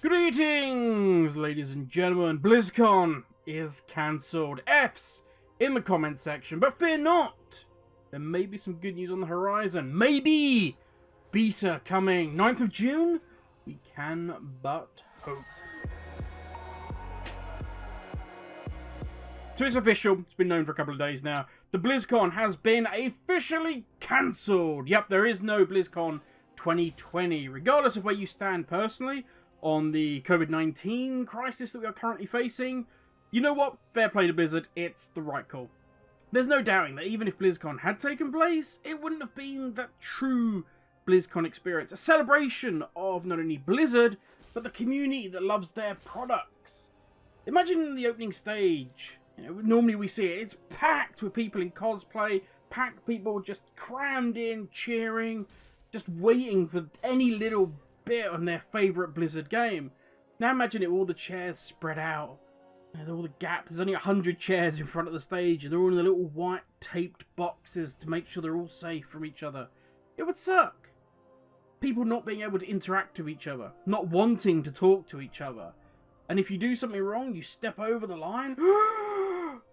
Greetings, ladies and gentlemen. Blizzcon is cancelled. F's in the comment section, but fear not. There may be some good news on the horizon. Maybe beta coming 9th of June. We can but hope. So it's official. It's been known for a couple of days now. The Blizzcon has been officially cancelled. Yep, there is no Blizzcon 2020. Regardless of where you stand personally on the COVID-19 crisis that we are currently facing, you know what? Fair play to Blizzard. It's the right call. There's no doubting that even if BlizzCon had taken place, it wouldn't have been that true BlizzCon experience. A celebration of not only Blizzard, but the community that loves their products. Imagine the opening stage. You know, normally we see it. It's packed with people in cosplay, packed people just crammed in, cheering, just waiting for any little bit on their favourite Blizzard game. Now imagine it, all the chairs spread out. You know, all the gaps. There's only 100 chairs in front of the stage, and they're all in the little white taped boxes to make sure they're all safe from each other. It would suck. People not being able to interact with each other, not wanting to talk to each other. And if you do something wrong, you step over the line,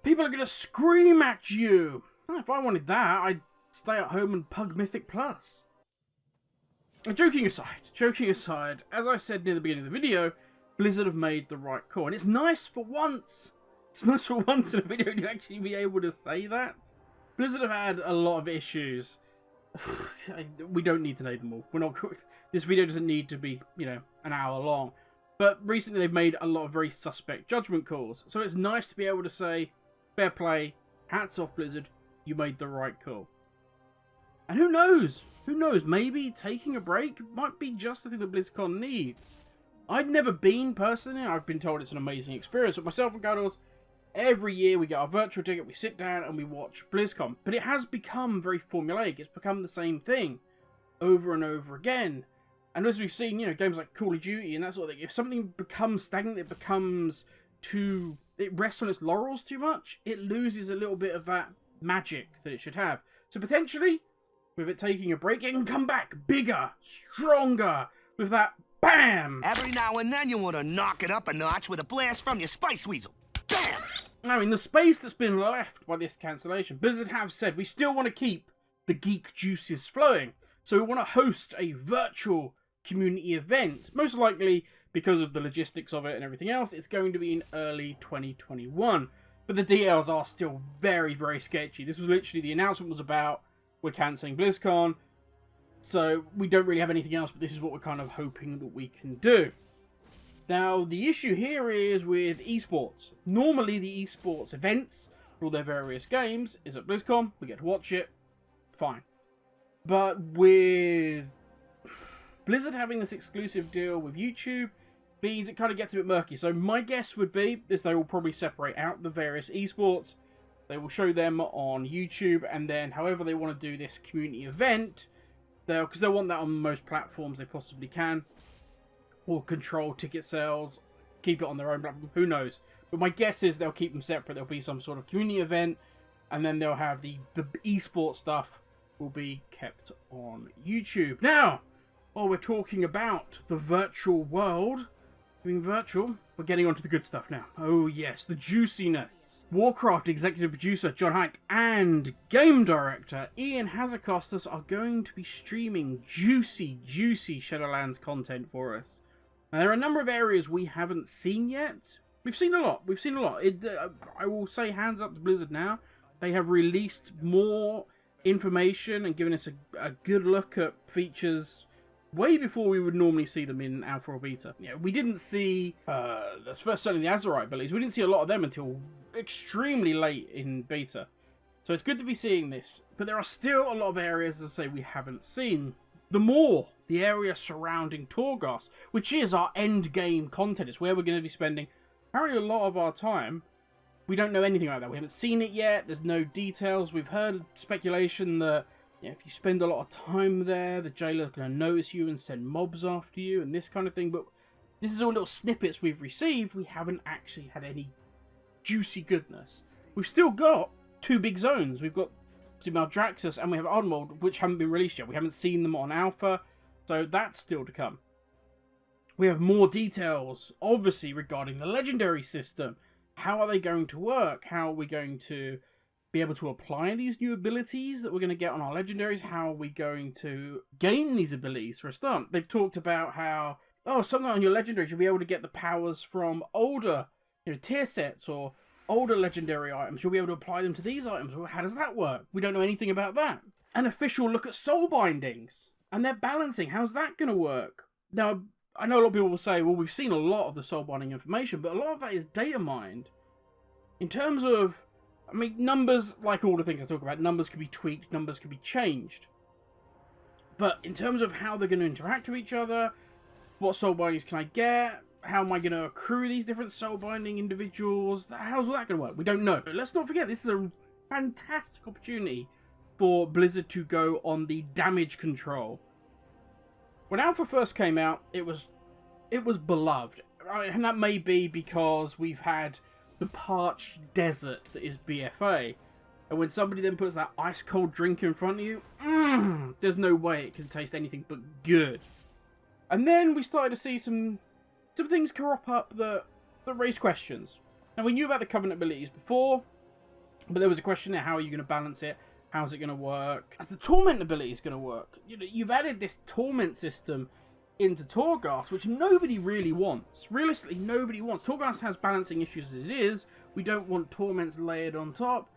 people are going to scream at you. If I wanted that, I'd stay at home and pug Mythic Plus. And joking aside, as I said near the beginning of the video, Blizzard have made the right call. And it's nice for once. It's nice for once in a video to actually be able to say that. Blizzard have had a lot of issues. We don't need to name them all. We're not. This video doesn't need to be, you know, an hour long. But recently they've made a lot of very suspect judgment calls. So it's nice to be able to say, fair play, hats off Blizzard, you made the right call. And who knows? Who knows? Maybe taking a break might be just the thing that BlizzCon needs. I'd never been personally. I've been told it's an amazing experience. But myself and Guddles, every year we get our virtual ticket, we sit down and we watch BlizzCon. But it has become very formulaic. It's become the same thing over and over again. And as we've seen, you know, games like Call of Duty and that sort of thing, if something becomes stagnant, it becomes too... it rests on its laurels too much, it loses a little bit of that magic that it should have. So potentially, with it taking a break, it can come back bigger, stronger, with that BAM! Every now and then you want to knock it up a notch with a blast from your Spice Weasel. BAM! Now, in the space that's been left by this cancellation, Blizzard have said we still want to keep the geek juices flowing. So we want to host a virtual community event. Most likely, because of the logistics of it and everything else, it's going to be in early 2021. But the details are still very, very sketchy. This was literally, the announcement was about, we're cancelling BlizzCon. So we don't really have anything else, but this is what we're kind of hoping that we can do. Now, the issue here is with esports. Normally, the esports events for all their various games is at BlizzCon. We get to watch it. Fine. But with Blizzard having this exclusive deal with YouTube means it kind of gets a bit murky. So my guess would be is they will probably separate out the various esports. They will show them on YouTube, and then however they want to do this community event, because they'll want that on most platforms they possibly can, or control ticket sales, keep it on their own platform, who knows. But my guess is they'll keep them separate. There'll be some sort of community event, and then they'll have the esports stuff will be kept on YouTube. Now, while we're talking about the virtual world, being virtual, we're getting onto the good stuff now. Oh yes, the juiciness. Warcraft executive producer John Hack and game director Ian Hazzikostas are going to be streaming juicy Shadowlands content for us. Now, there are a number of areas we haven't seen yet. We've seen a lot. I will say hands up to Blizzard now. They have released more information and given us a good look at features way before we would normally see them in alpha or beta. Yeah, we didn't see, certainly the Azerite abilities, we didn't see a lot of them until extremely late in beta. So it's good to be seeing this. But there are still a lot of areas, as I say, we haven't seen. The area surrounding Torghast, which is our end game content. It's where we're going to be spending apparently a lot of our time. We don't know anything about that. We haven't seen it yet. There's no details. We've heard speculation that, you know, if you spend a lot of time there, the jailer's going to notice you and send mobs after you and this kind of thing. But this is all little snippets we've received. We haven't actually had any juicy goodness. We've still got two big zones. We've got Maldraxxus and we have Ardenwald, which haven't been released yet. We haven't seen them on Alpha, so that's still to come. We have more details, obviously, regarding the legendary system. How are they going to work? How are we going to be able to apply these new abilities that we're going to get on our legendaries? How are we going to gain these abilities for a start? They've talked about how, oh, something on your legendaries, you'll be able to get the powers from older tier sets or older legendary items. You'll be able to apply them to these items. Well, how does that work? We don't know anything about that. An official look at soul bindings and their balancing. How's that going to work? Now, I know a lot of people will say, well, we've seen a lot of the soul binding information, but a lot of that is data mined. In terms of, I mean, numbers, like all the things I talk about, numbers can be tweaked, numbers can be changed. But in terms of how they're going to interact with each other, what soul bindings can I get, how am I going to accrue these different soul binding individuals, how's all that going to work? We don't know. But let's not forget, this is a fantastic opportunity for Blizzard to go on the damage control. When Alpha first came out, it was beloved. And that may be because we've had the parched desert that is BFA. And when somebody then puts that ice cold drink in front of you, there's no way it can taste anything but good. And then we started to see some things crop up that raise questions. Now, we knew about the Covenant abilities before, but there was a question there, how are you going to balance it? How's it going to work? How's the Torment ability is going to work? You've added this Torment system into Torghast, which nobody really wants. Realistically, nobody wants. Torghast has balancing issues as it is. We don't want Torments layered on top.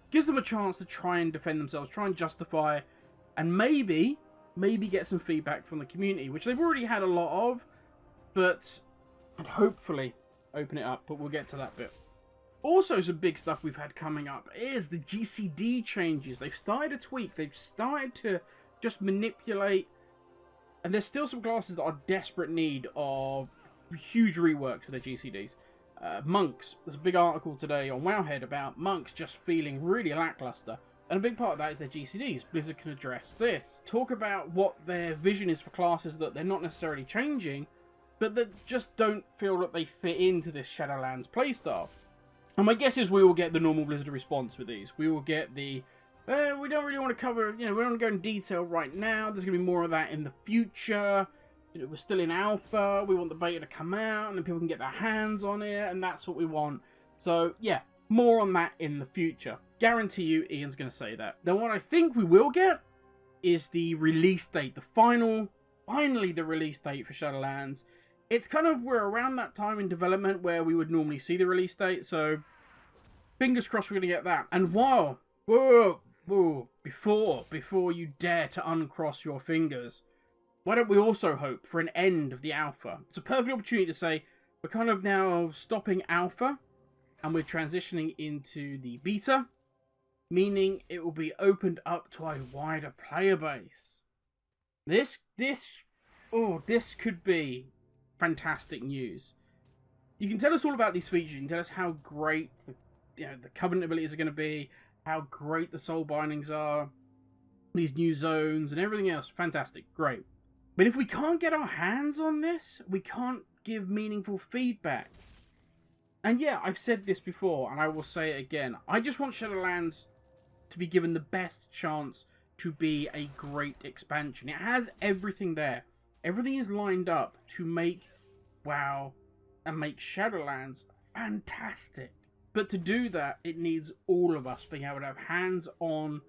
Gives them a chance to try and defend themselves, try and justify, and maybe get some feedback from the community, which they've already had a lot of, and hopefully open it up, but we'll get to that bit. Also, some big stuff we've had coming up is the GCD changes. They've started to tweak. They've started to just manipulate. And there's still some classes that are desperate need of huge reworks for their GCDs. Monks. There's a big article today on Wowhead about monks just feeling really lackluster. And a big part of that is their GCDs. Blizzard can address this. Talk about what their vision is for classes that they're not necessarily changing, but that just don't feel that they fit into this Shadowlands playstyle. And my guess is we will get the normal Blizzard response with these. We will get the, we don't really want to cover, we don't want to go in detail right now. There's going to be more of that in the future. We're still in alpha. We want the beta to come out and then people can get their hands on it. And that's what we want. So, yeah, more on that in the future. Guarantee you Ian's going to say that. Then what I think we will get is the release date. Finally the release date for Shadowlands. It's kind of, we're around that time in development where we would normally see the release date, so fingers crossed we're going to get that. And before you dare to uncross your fingers, why don't we also hope for an end of the alpha? It's a perfect opportunity to say, we're kind of now stopping alpha, and we're transitioning into the beta, meaning it will be opened up to a wider player base. This could be fantastic news. You can tell us all about these features. You can tell us how great the Covenant abilities are going to be, how great the soul bindings are, these new zones and everything else. Fantastic, great. But if we can't get our hands on this, we can't give meaningful feedback. And yeah, I've said this before, and I will say it again. I just want Shadowlands to be given the best chance to be a great expansion. It has everything there. Everything is lined up to make WoW and make Shadowlands fantastic. But to do that, it needs all of us being able to have hands-on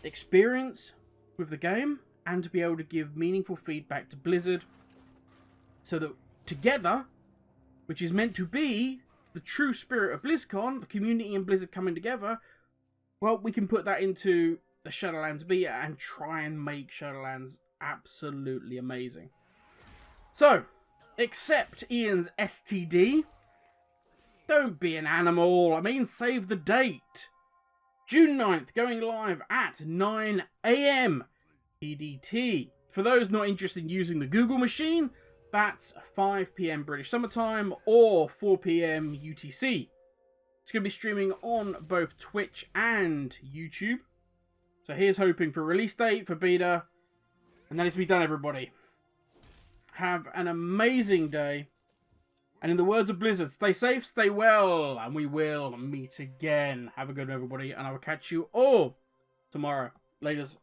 experience with the game and to be able to give meaningful feedback to Blizzard so that together, which is meant to be the true spirit of BlizzCon, the community and Blizzard coming together, well, we can put that into the Shadowlands beta and try and make Shadowlands absolutely amazing. So, accept Ian's STD. Don't be an animal. I mean, save the date. June 9th, going live at 9 AM PDT. For those not interested in using the Google machine, that's 5 PM British Summertime or 4 PM UTC. It's going to be streaming on both Twitch and YouTube. So here's hoping for a release date for beta. And that is to be done, everybody. Have an amazing day. And in the words of Blizzard, stay safe, stay well, and we will meet again. Have a good one, everybody, and I will catch you all tomorrow. Laters.